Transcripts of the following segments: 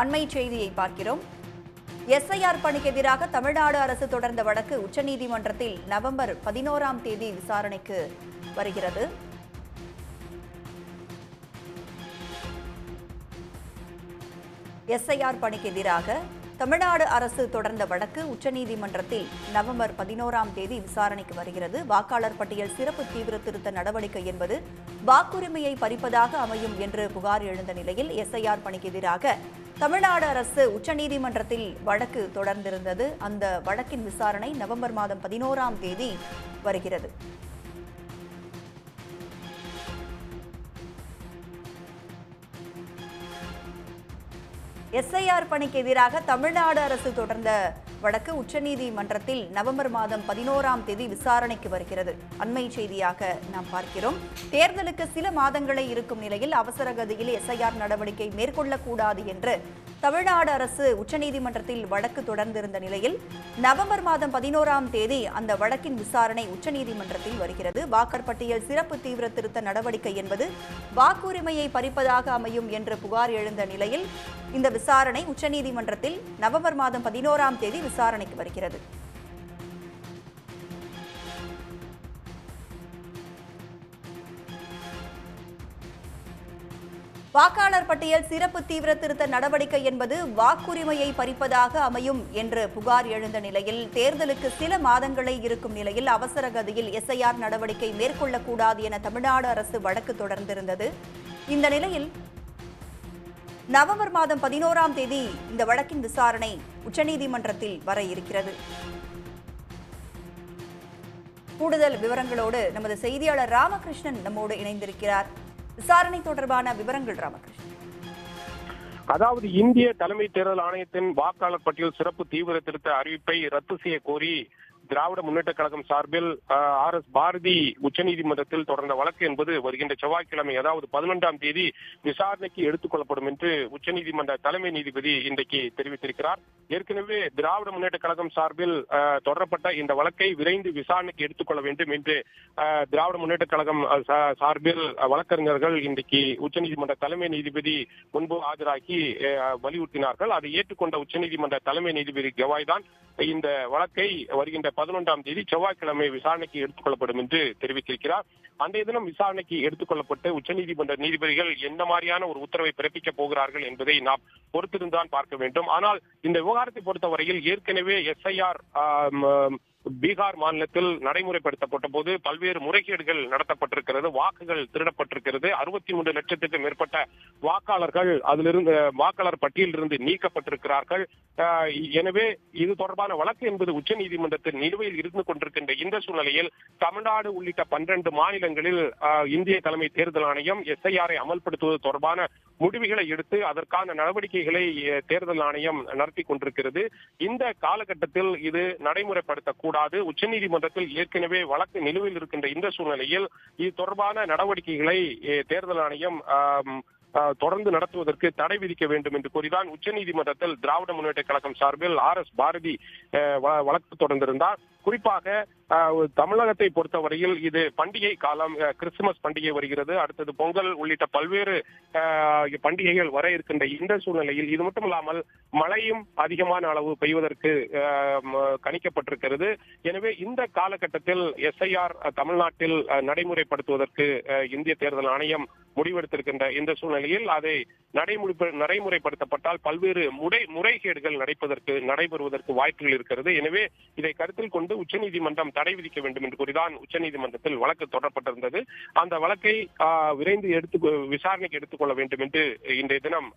அண்மை செய்தியை பார்க்கிறோம். எஸ்ஐஆர் பணிக்கு எதிராக தமிழ்நாடு அரசு தொடர்ந்த வழக்கு உச்சநீதிமன்றத்தில் நவம்பர் 11ஆம் தேதி விசாரணைக்கு வருகிறது. எஸ்ஐஆர் பணிக்கு எதிராக தமிழ்நாடு அரசு தொடர்ந்த வழக்கு உச்சநீதிமன்றத்தில் நவம்பர் 11ஆம் தேதி விசாரணைக்கு வருகிறது. வாக்காளர் பட்டியல் சிறப்பு தீவிர திருத்த நடவடிக்கை என்பது வாக்குரிமையை பறிப்பதாக அமையும் என்று புகார் எழுந்த நிலையில் எஸ்ஐஆர் பணிக்கு எதிராக தமிழ்நாடு அரசு உச்சநீதிமன்றத்தில் வழக்கு தொடர்ந்திருந்தது. அந்த வழக்கின் விசாரணை நவம்பர் 11ஆம் தேதி வருகிறது. எஸ்ஐஆர் பணிக்கு எதிராக தமிழ்நாடு அரசு தொடர்ந்த வழக்கு உச்சநீதிமன்றத்தில் நவம்பர் 11ஆம் தேதி விசாரணைக்கு வருகிறது. அண்மை செய்தியாக நாம் பார்க்கிறோம். தேர்தலுக்கு சில மாதங்களே இருக்கும் நிலையில் அவசர கதியில் எஸ்ஐஆர் நடவடிக்கை மேற்கொள்ளக்கூடாது என்று தமிழ்நாடு அரசு உச்சநீதிமன்றத்தில் வழக்கு தொடர்ந்திருந்த நிலையில் நவம்பர் 11ஆம் தேதி அந்த வழக்கின் விசாரணை உச்சநீதிமன்றத்தில் வருகிறது. வாக்காளர் பட்டியல் சிறப்பு தீவிர திருத்த நடவடிக்கை என்பது வாக்குரிமையை பறிப்பதாக அமையும் என்ற புகார் எழுந்த நிலையில் இந்த விசாரணை உச்சநீதிமன்றத்தில் நவம்பர் 11ஆம் தேதி விசாரணைக்கு வருகிறது. வாக்காளர் பட்டியல் சிறப்பு தீவிர திருத்த நடவடிக்கை என்பது வாக்குரிமையை பறிப்பதாக அமையும் என்று புகார் எழுந்த நிலையில் தேர்தலுக்கு சில மாதங்களே இருக்கும் நிலையில் அவசர கதியில் எஸ்ஐஆர் நடவடிக்கை மேற்கொள்ளக்கூடாது என தமிழ்நாடு அரசு வழக்கு தொடர்ந்திருந்தது. இந்த நிலையில் நவம்பர் 11ஆம் தேதி இந்த வழக்கின் விசாரணை உச்சநீதிமன்றத்தில் வர இருக்கிறது. கூடுதல் விவரங்களோடு நமது செய்தியாளர் ராமகிருஷ்ணன் நம்மோடு இணைந்திருக்கிறார். விசாரணை தொடர்பான விவரங்கள் ராமகிருஷ்ணன். அதாவது இந்திய தலைமை தேர்தல் ஆணையத்தின் வாக்காளர் பட்டியல் சிறப்பு தீவிர திருத்த அறிவிப்பை ரத்து செய்ய கோரி திராவிட முன்னேற்ற கழகம் சார்பில் RS பாரதி உச்சநீதிமன்றத்தில் தொடர்ந்த வழக்கு என்பது வருகின்ற செவ்வாய்க்கிழமை அதாவது 11ஆம் தேதி விசாரணைக்கு எடுத்துக் கொள்ளப்படும் என்று உச்சநீதிமன்ற தலைமை நீதிபதி இன்றைக்கு தெரிவித்திருக்கிறார். ஏற்கனவே திராவிட முன்னேற்ற கழகம் சார்பில் தொடரப்பட்ட இந்த வழக்கை விரைந்து விசாரணைக்கு எடுத்துக் கொள்ள வேண்டும் என்று திராவிட முன்னேற்ற கழகம் சார்பில் வழக்கறிஞர்கள் இன்றைக்கு உச்சநீதிமன்ற தலைமை நீதிபதி முன்பு ஆஜராகி வலியுறுத்தினார்கள். அதை ஏற்றுக்கொண்ட உச்சநீதிமன்ற தலைமை நீதிபதி கவாய் தான் இந்த வழக்கை வருகின்ற 11ஆம் தேதி செவ்வாய்க்கிழமை விசாரணைக்கு எடுத்துக் கொள்ளப்படும் என்று தெரிவித்திருக்கிறார். அன்றைய தினம் விசாரணைக்கு எடுத்துக் கொள்ளப்பட்டு உச்சநீதிமன்ற நீதிபதிகள் என்ன மாதிரியான ஒரு உத்தரவை பிறப்பிக்கப் போகிறார்கள் என்பதை நாம் பொறுத்திருந்தான் பார்க்க வேண்டும். ஆனால் இந்த விவகாரத்தை பொறுத்தவரையில் ஏற்கனவே எஸ்ஐஆர் பீகார் மாநிலத்தில் நடைமுறைப்படுத்தப்பட்ட போது பல்வேறு முறைகேடுகள் நடத்தப்பட்டிருக்கிறது, வாக்குகள் திருடப்பட்டிருக்கிறது, 63 லட்சத்துக்கும் மேற்பட்ட வாக்காளர்கள் அதிலிருந்து வாக்காளர் பட்டியலிருந்து நீக்கப்பட்டிருக்கிறார்கள். எனவே இது தொடர்பான வழக்கு என்பது உச்சநீதிமன்றத்தில் நிலுவையில் இருந்து கொண்டிருக்கின்ற இந்த சூழ்நிலையில் தமிழ்நாடு உள்ளிட்ட 12 மாநிலங்களில் இந்திய தலைமை தேர்தல் ஆணையம் எஸ்ஐஆரை அமல்படுத்துவது தொடர்பான முடிவுகளை எடுத்து அதற்கான நடவடிக்கைகளை தேர்தல் ஆணையம் நடத்தி கொண்டிருக்கிறது. இந்த காலகட்டத்தில் இது நடைமுறைப்படுத்தக்கூடாது. உச்சநீதிமன்றத்தில் ஏற்கனவே வழக்கு நிலுவையில் இருக்கின்ற இந்த சூழ்நிலையில் இது தொடர்பான நடவடிக்கைகளை தேர்தல் ஆணையம் தொடர்ந்து நடத்துவதற்கு தடை விதிக்க வேண்டும் என்று கூறிதான் உச்சநீதிமன்றத்தில் திராவிட முன்னேற்ற கழகம் சார்பில் RS பாரதி வழக்கு தொடர்ந்திருந்தார். குறிப்பாக தமிழகத்தை பொறுத்தவரையில் இது பண்டிகை காலம், கிறிஸ்துமஸ் பண்டிகை வருகிறது, அடுத்தது பொங்கல் உள்ளிட்ட பல்வேறு பண்டிகைகள் வர இருக்கின்ற இந்த சூழ்நிலையில் இது மட்டுமில்லாமல் மழையும் அதிகமான அளவு பெய்வதற்கு கணிக்கப்பட்டிருக்கிறது. எனவே இந்த காலகட்டத்தில் எஸ்ஐஆர் தமிழ்நாட்டில் நடைமுறைப்படுத்துவதற்கு இந்திய தேர்தல் ஆணையம் முடிவெடுத்திருக்கின்ற இந்த சூழ்நிலையில் அதை நடைமுறைப்படுத்தப்பட்டால் பல்வேறு முறைகேடுகள் நடைபெறுவதற்கு வாய்ப்புகள் இருக்கிறது. எனவே இதை கருத்தில் கொண்டு உச்சநீதிமன்றம் தடை விதிக்க வேண்டும் என்று கூறிதான் உச்சநீதிமன்றத்தில் வழக்கு தொடரப்பட்டிருந்தது. அந்த வழக்கை விரைந்து விசாரணைக்கு எடுத்துக்கொள்ள வேண்டும் என்று இன்றைய தினம்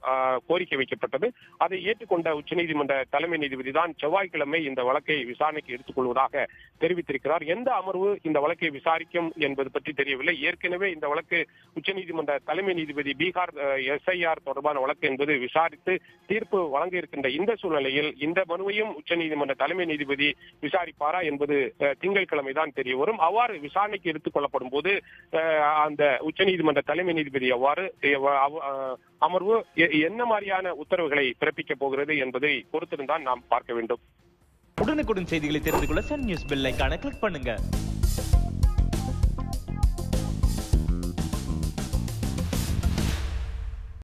கோரிக்கை வைக்கப்பட்டது. அதை ஏற்றுக்கொண்ட உச்சநீதிமன்ற தலைமை நீதிபதி தான் செவ்வாய்க்கிழமை இந்த வழக்கை விசாரணைக்கு எடுத்துக் கொள்வதாக தெரிவித்திருக்கிறார். எந்த அமர்வு இந்த வழக்கை விசாரிக்கும் என்பது பற்றி தெரியவில்லை. ஏற்கனவே இந்த வழக்கு உச்சநீதிமன்ற தலைமை நீதிபதி பீகார் எஸ்ஐஆர் தொடர்பான வழக்கு என்பது விசாரித்து தீர்ப்பு வழங்க இருக்கின்ற இந்த சூழ்நிலையில் இந்த மனுவையும் உச்சநீதிமன்ற தலைமை நீதிபதி விசாரிப்பாரா என்பது திங்கட்கிழமை தான் தெரிய வரும். அவ்வாறு விசாரணைக்கு எடுத்துக் கொள்ளப்படும் போது அந்த உச்சநீதிமன்ற தலைமை நீதிபதி அமர்வு என்ன மாதிரியான உத்தரவுகளை பிறப்பிக்கப் போகிறது என்பதை பொறுத்திருந்தான் நாம் பார்க்க வேண்டும். உடனுக்குடன் செய்திகளை தெரிந்து கொள்ள சன் நியூஸ் பெல் ஐகானை கிளிக் பண்ணுங்க.